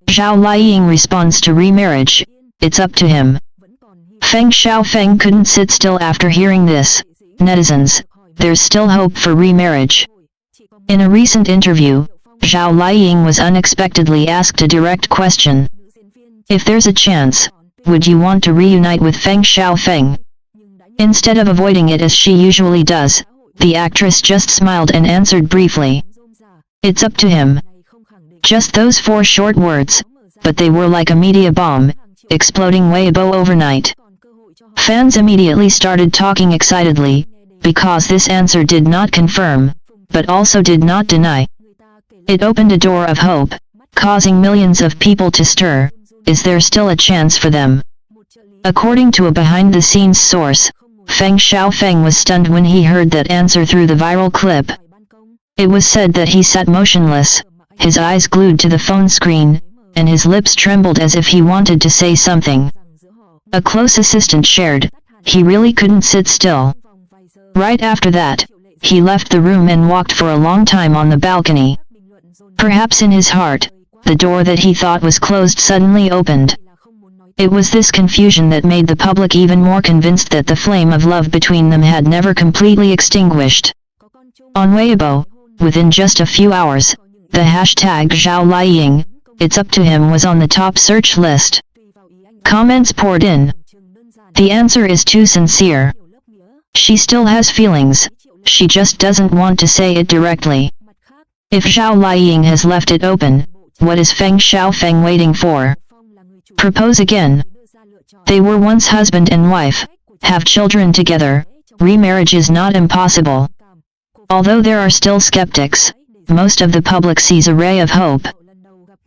Zhao Liying responds to remarriage, it's up to him. Feng Shaofeng couldn't sit still after hearing this. Netizens, there's still hope for remarriage. In a recent interview, Zhao Liying was unexpectedly asked a direct question. If there's a chance, would you want to reunite with Feng Shaofeng? Instead of avoiding it as she usually does, the actress just smiled and answered briefly. It's up to him. Just those 4 short words, but they were like a media bomb, exploding Weibo overnight. Fans immediately started talking excitedly, because this answer did not confirm, but also did not deny. It opened a door of hope, causing millions of people to stir. Is there still a chance for them? According to a behind-the-scenes source, Feng Shaofeng was stunned when he heard that answer through the viral clip. It was said that he sat motionless, his eyes glued to the phone screen, and his lips trembled as if he wanted to say something. A close assistant shared, he really couldn't sit still. Right after that, he left the room and walked for a long time on the balcony. Perhaps in his heart, the door that he thought was closed suddenly opened. It was this confusion that made the public even more convinced that the flame of love between them had never completely extinguished. On Weibo, within just a few hours, the hashtag Zhao Liying, it's up to him was on the top search list. Comments poured in. The answer is too sincere. She still has feelings, she just doesn't want to say it directly. If Zhao Liying has left it open, what is Feng Shaofeng waiting for? Propose again. They were once husband and wife, have children together, remarriage is not impossible. Although there are still skeptics, most of the public sees a ray of hope.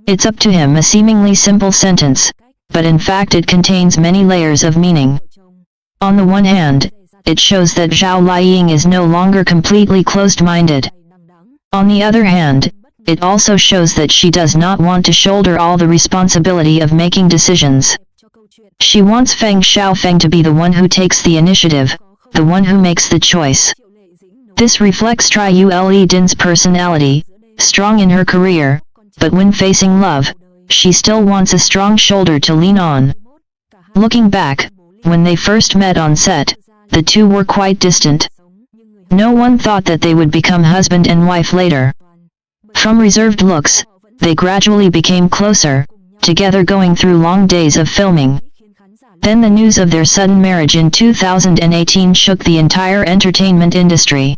It's up to him, a seemingly simple sentence, but in fact it contains many layers of meaning. On the one hand, it shows that Zhao Liying is no longer completely closed-minded. On the other hand, it also shows that she does not want to shoulder all the responsibility of making decisions. She wants Feng Shaofeng to be the one who takes the initiative, the one who makes the choice. This reflects Zhao Liying's personality, strong in her career, but when facing love, she still wants a strong shoulder to lean on. Looking back, when they first met on set, the two were quite distant. No one thought that they would become husband and wife later. From reserved looks, they gradually became closer, together going through long days of filming. Then the news of their sudden marriage in 2018 shook the entire entertainment industry.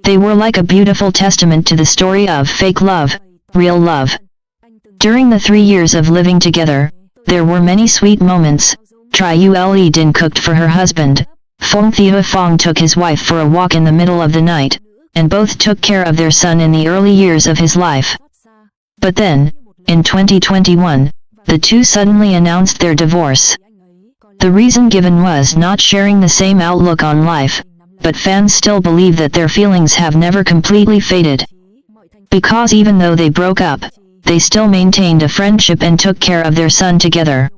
They were like a beautiful testament to the story of fake love, real love. During the 3 years of living together, there were many sweet moments. Zhao Liying cooked for her husband, Feng Shaofeng took his wife for a walk in the middle of the night, and both took care of their son in the early years of his life. But then, in 2021, the two suddenly announced their divorce. The reason given was not sharing the same outlook on life, but fans still believe that their feelings have never completely faded. Because even though they broke up, they still maintained a friendship and took care of their son together.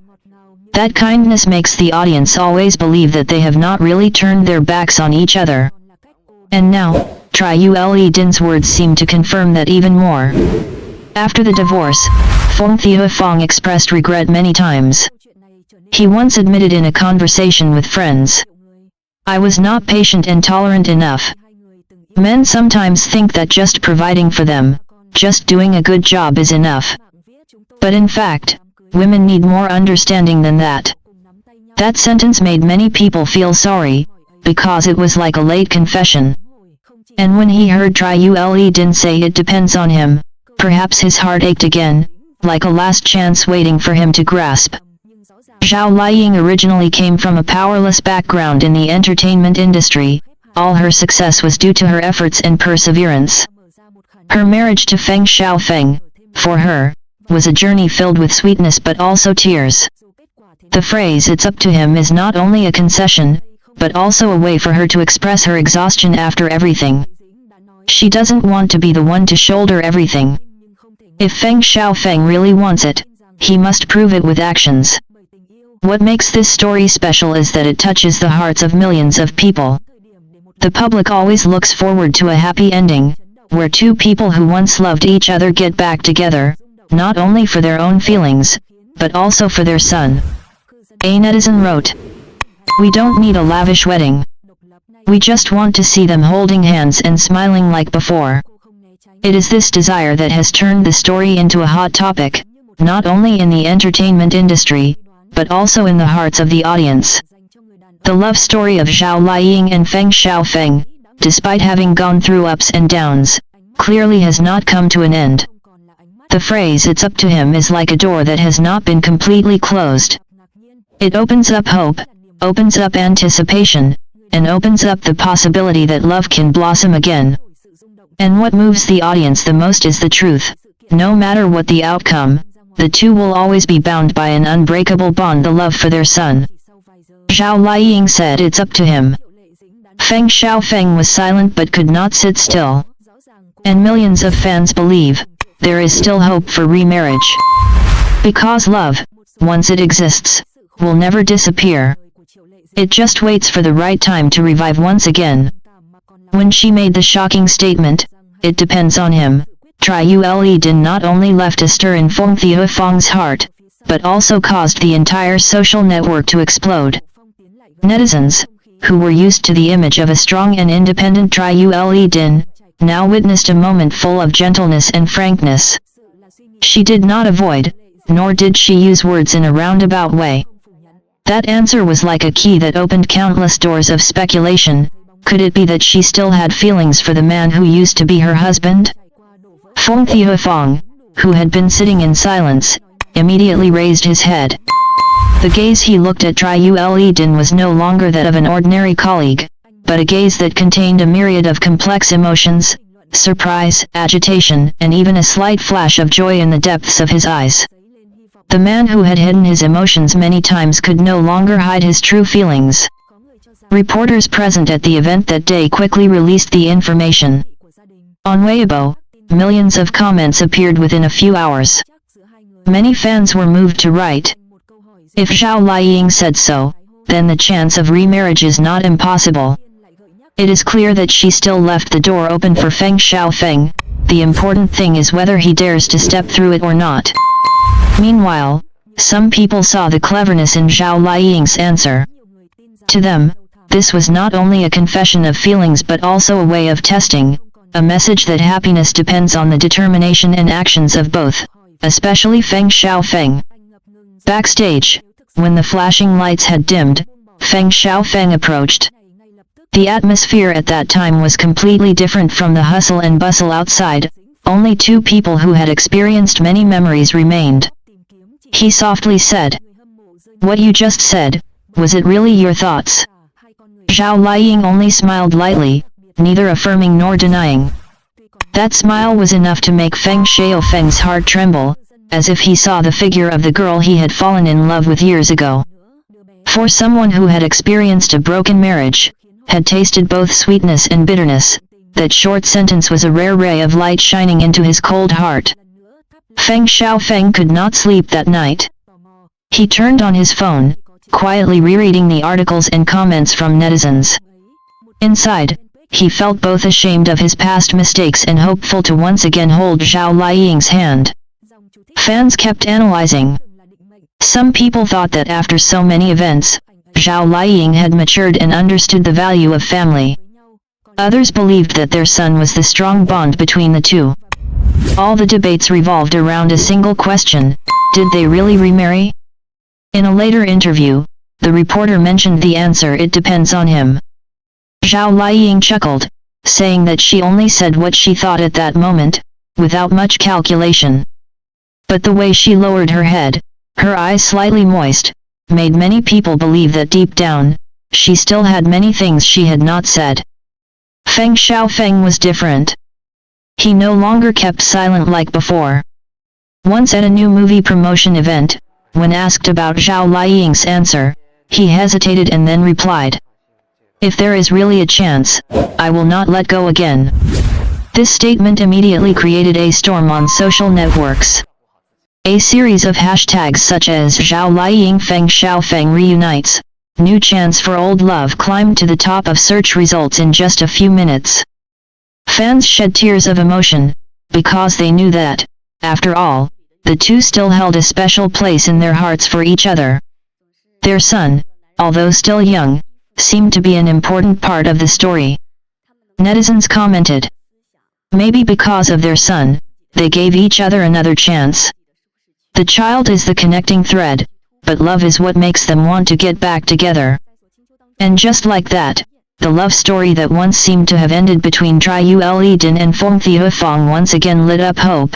That kindness makes the audience always believe that they have not really turned their backs on each other. And now, Zhao Liying's words seem to confirm that even more. After the divorce, Feng Shaofeng expressed regret many times. He once admitted in a conversation with friends, "I was not patient and tolerant enough." Men sometimes think that just providing for them, just doing a good job is enough. But in fact, women need more understanding than that. That sentence made many people feel sorry, because it was like a late confession. And when he heard Zhao Liying say it depends on him, perhaps his heart ached again, like a last chance waiting for him to grasp. Zhao Liying originally came from a powerless background in the entertainment industry. All her success was due to her efforts and perseverance. Her marriage to Feng Shaofeng, for her, was a journey filled with sweetness but also tears. The phrase "it's up to him" is not only a concession, but also a way for her to express her exhaustion after everything. She doesn't want to be the one to shoulder everything. If Feng Shaofeng really wants it, he must prove it with actions. What makes this story special is that it touches the hearts of millions of people. The public always looks forward to a happy ending, where two people who once loved each other get back together, not only for their own feelings, but also for their son. A netizen wrote, "We don't need a lavish wedding. We just want to see them holding hands and smiling like before." It is this desire that has turned the story into a hot topic, not only in the entertainment industry, but also in the hearts of the audience. The love story of Zhao Liying and Feng Shaofeng, despite having gone through ups and downs, clearly has not come to an end. The phrase "it's up to him" is like a door that has not been completely closed. It opens up hope, opens up anticipation, and opens up the possibility that love can blossom again. And what moves the audience the most is the truth. No matter what the outcome, the two will always be bound by an unbreakable bond, the love for their son. Zhao Liying said it's up to him. Feng Shaofeng was silent but could not sit still. And millions of fans believe, there is still hope for remarriage. Because love, once it exists, will never disappear. It just waits for the right time to revive once again. When she made the shocking statement, "It depends on him," Zhao Liying not only left a stir in Feng Shaofeng's heart, but also caused the entire social network to explode. Netizens, who were used to the image of a strong and independent Zhao Liying, now witnessed a moment full of gentleness and frankness. She did not avoid, nor did she use words in a roundabout way. That answer was like a key that opened countless doors of speculation. Could it be that she still had feelings for the man who used to be her husband? Feng Shaofeng, who had been sitting in silence, immediately raised his head. The gaze he looked at Zhao Liying was no longer that of an ordinary colleague, but a gaze that contained a myriad of complex emotions, surprise, agitation, and even a slight flash of joy in the depths of his eyes. The man who had hidden his emotions many times could no longer hide his true feelings. Reporters present at the event that day quickly released the information. On Weibo, millions of comments appeared within a few hours. Many fans were moved to write, "If Zhao Liying said so, then the chance of remarriage is not impossible. It is clear that she still left the door open for Feng Shaofeng. The important thing is whether he dares to step through it or not." Meanwhile, some people saw the cleverness in Zhao Liying's answer. To them, this was not only a confession of feelings but also a way of testing, a message that happiness depends on the determination and actions of both, especially Feng Shaofeng. Backstage, when the flashing lights had dimmed, Feng Shaofeng approached. The atmosphere at that time was completely different from the hustle and bustle outside. Only two people who had experienced many memories remained. He softly said, "What you just said, was it really your thoughts?" Zhao Liying only smiled lightly, neither affirming nor denying. That smile was enough to make Feng Shaofeng's heart tremble, as if he saw the figure of the girl he had fallen in love with years ago. For someone who had experienced a broken marriage, had tasted both sweetness and bitterness, that short sentence was a rare ray of light shining into his cold heart. Feng Shaofeng could not sleep that night. He turned on his phone, quietly rereading the articles and comments from netizens. Inside, he felt both ashamed of his past mistakes and hopeful to once again hold Zhao Liying's hand. Fans kept analyzing. Some people thought that after so many events, Zhao Liying had matured and understood the value of family. Others believed that their son was the strong bond between the two. All the debates revolved around a single question: did they really remarry? In a later interview, the reporter mentioned the answer: "It depends on him." Zhao Liying chuckled, saying that she only said what she thought at that moment, without much calculation. But the way she lowered her head, her eyes slightly moist, made many people believe that deep down, she still had many things she had not said. Feng Shaofeng was different. He no longer kept silent like before. Once at a new movie promotion event, when asked about Zhao Liying's answer, he hesitated and then replied, "If there is really a chance, I will not let go again." This statement immediately created a storm on social networks. A series of hashtags such as Zhao Liying Feng Shaofeng reunites, new chance for old love climbed to the top of search results in just a few minutes. Fans shed tears of emotion, because they knew that, after all, the two still held a special place in their hearts for each other. Their son, although still young, seemed to be an important part of the story. Netizens commented. Maybe because of their son, they gave each other another chance. The child is the connecting thread, but love is what makes them want to get back together. And just like that, the love story that once seemed to have ended between Zhao Liying and Feng Shaofeng once again lit up hope.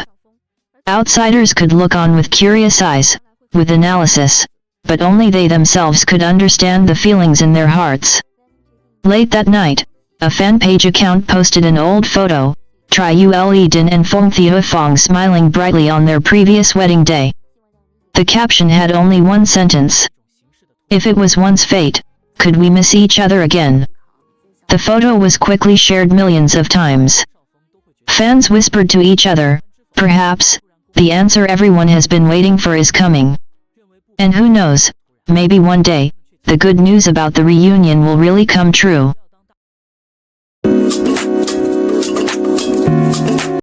Outsiders could look on with curious eyes, with analysis, but only they themselves could understand the feelings in their hearts. Late that night, a fan page account posted an old photo, Zhao Liying and Feng Shaofeng smiling brightly on their previous wedding day. The caption had only one sentence. If it was once fate, could we miss each other again? The photo was quickly shared millions of times. Fans whispered to each other, perhaps, the answer everyone has been waiting for is coming. And who knows, maybe one day, the good news about the reunion will really come true.